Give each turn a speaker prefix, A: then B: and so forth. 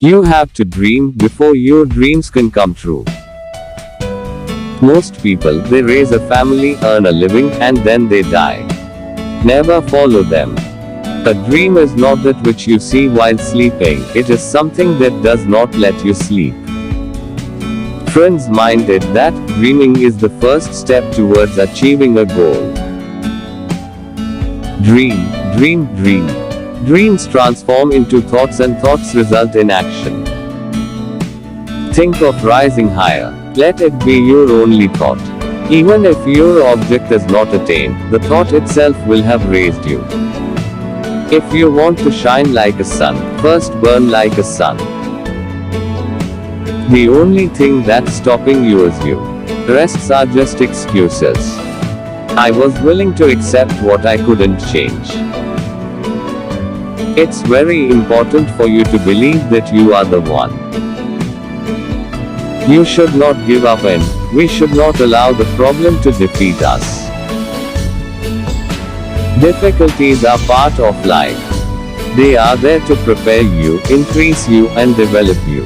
A: You have to dream before your dreams can come true. Most people, they raise a family, earn a living, and then they die. Never follow them. A dream is not that which you see while sleeping, it is something that does not let you sleep. Friends minded that dreaming is the first step towards achieving a goal. Dream, dream, dream. Dreams transform into thoughts and thoughts result in action. Think of rising higher. Let it be your only thought. Even if your object is not attained, the thought itself will have raised you. If you want to shine like a sun, first burn like a sun. The only thing that's stopping you is you. Rests are just excuses. I was willing to accept what I couldn't change. It's very important for you to believe that you are the one. You should not give up, and we should not allow the problem to defeat us. Difficulties are part of life. They are there to prepare you, increase you, and develop you.